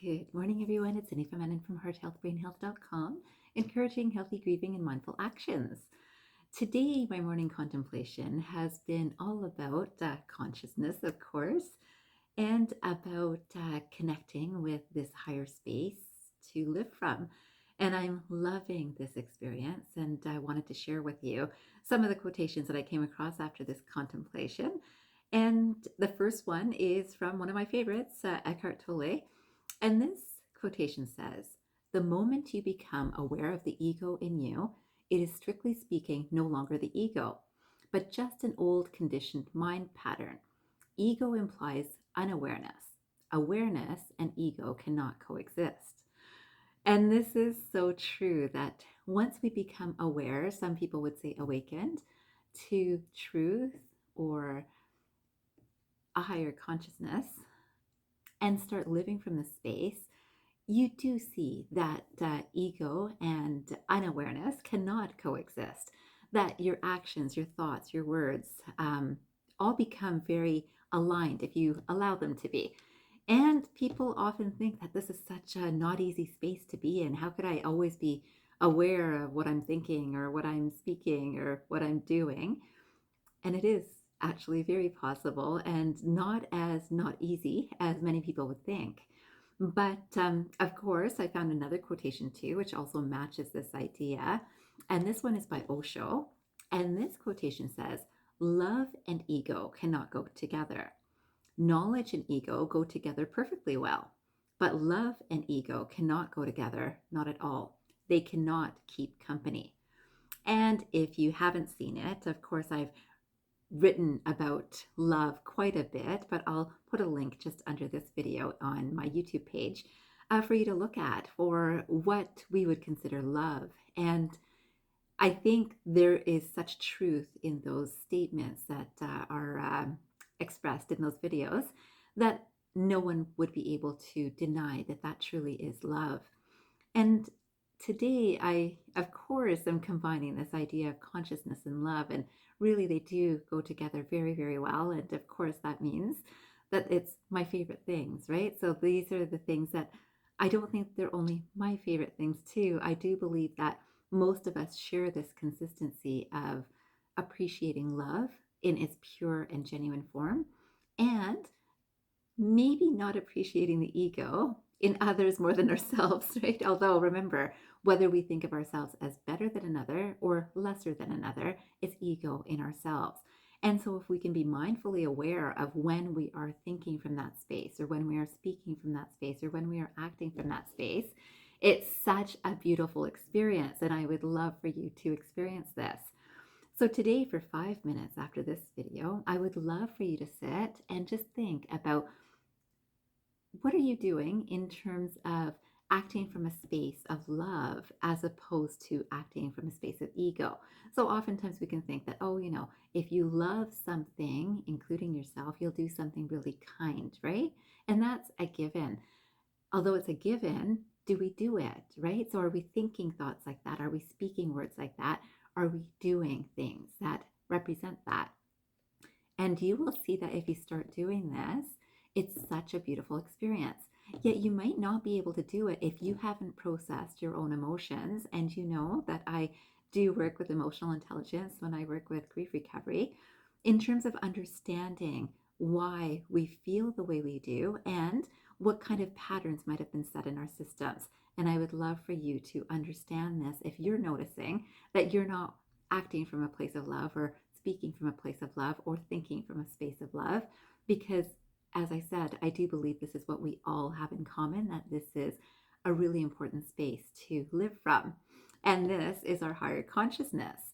Good morning, everyone. It's Annie from hearthealthbrainhealth.com, encouraging healthy grieving and mindful actions. Today, my morning contemplation has been all about consciousness, of course, and about connecting with this higher space to live from. And I'm loving this experience, and I wanted to share with you some of the quotations that I came across after this contemplation. And the first one is from one of my favorites, Eckhart Tolle. And this quotation says, "The moment you become aware of the ego in you, it is strictly speaking no longer the ego, but just an old conditioned mind pattern. Ego implies unawareness. Awareness and ego cannot coexist." And this is so true that once we become aware, some people would say awakened, to truth or a higher consciousness, and start living from the space, you do see that ego and unawareness cannot coexist, that your actions, your thoughts, your words all become very aligned if you allow them to be. And people often think that this is such a not easy space to be in. How could I always be aware of what I'm thinking or what I'm speaking or what I'm doing? And it is actually very possible and not easy as many people would think. But of course, I found another quotation too, which also matches this idea. And this one is by Osho. And this quotation says, "Love and ego cannot go together. Knowledge and ego go together perfectly well. But love and ego cannot go together, not at all. They cannot keep company." And if you haven't seen it, of course, I've written about love quite a bit, but I'll put a link just under this video on my YouTube page for you to look at for what we would consider love. And I think there is such truth in those statements that are expressed in those videos that no one would be able to deny that that truly is love. And today, I, of course, am combining this idea of consciousness and love, and really they do go together very, very well. And of course, that means that it's my favorite things, right? So these are the things that I don't think they're only my favorite things, too. I do believe that most of us share this consistency of appreciating love in its pure and genuine form, and maybe not appreciating the ego in others more than ourselves, right? Although remember, whether we think of ourselves as better than another or lesser than another, it's ego in ourselves. And so if we can be mindfully aware of when we are thinking from that space, or when we are speaking from that space, or when we are acting from that space, it's such a beautiful experience. And I would love for you to experience this. So today, for 5 minutes after this video, I would love for you to sit and just think about, what are you doing in terms of acting from a space of love as opposed to acting from a space of ego? So oftentimes we can think that, oh, if you love something, including yourself, you'll do something really kind, right? And that's a given. Although it's a given, do we do it, right? So are we thinking thoughts like that? Are we speaking words like that? Are we doing things that represent that? And you will see that if you start doing this, it's such a beautiful experience. Yet you might not be able to do it if you haven't processed your own emotions. And you know that I do work with emotional intelligence when I work with grief recovery in terms of understanding why we feel the way we do and what kind of patterns might have been set in our systems. And I would love for you to understand this if you're noticing that you're not acting from a place of love, or speaking from a place of love, or thinking from a space of love, because as I said, I do believe this is what we all have in common, that this is a really important space to live from. And this is our higher consciousness.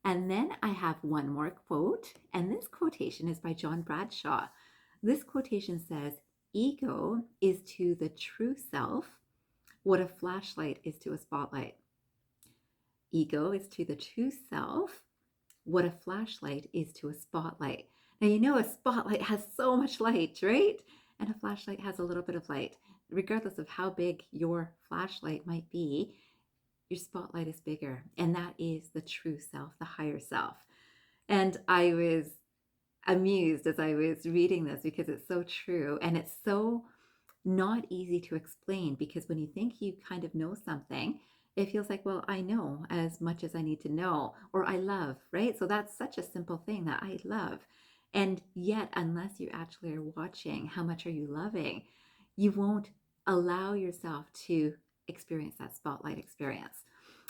And then I have one more quote, and this quotation is by John Bradshaw. This quotation says, "Ego is to the true self what a flashlight is to a spotlight." Ego is to the true self what a flashlight is to a spotlight. Now, a spotlight has so much light, right? And a flashlight has a little bit of light. Regardless of how big your flashlight might be, your spotlight is bigger. And that is the true self, the higher self. And I was amused as I was reading this because it's so true. And it's so not easy to explain, because when you think you kind of know something, it feels like, well, I know as much as I need to know, or I love, right? So that's such a simple thing, that I love. And yet, unless you actually are watching how much are you loving, you won't allow yourself to experience that spotlight experience.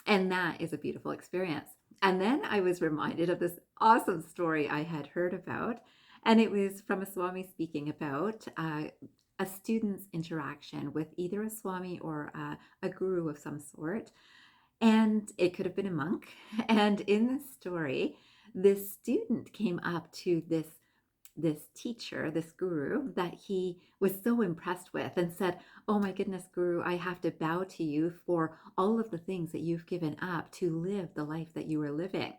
And that is a beautiful experience. And then I was reminded of this awesome story I had heard about. And it was from a Swami speaking about a student's interaction with either a Swami or a guru of some sort. And it could have been a monk. And in the story, this student came up to this teacher, this guru, that he was so impressed with, and said, "Oh my goodness, Guru, I have to bow to you for all of the things that you've given up to live the life that you are living."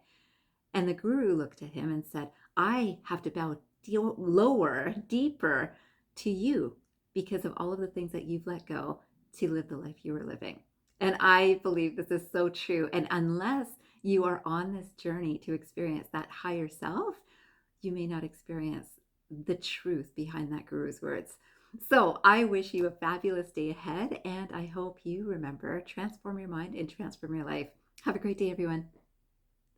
And the guru looked at him and said, "I have to bow lower, deeper to you because of all of the things that you've let go to live the life you were living." And I believe this is so true. And unless you are on this journey to experience that higher self, you may not experience the truth behind that guru's words. So I wish you a fabulous day ahead, and I hope you remember, transform your mind and transform your life. Have a great day, everyone.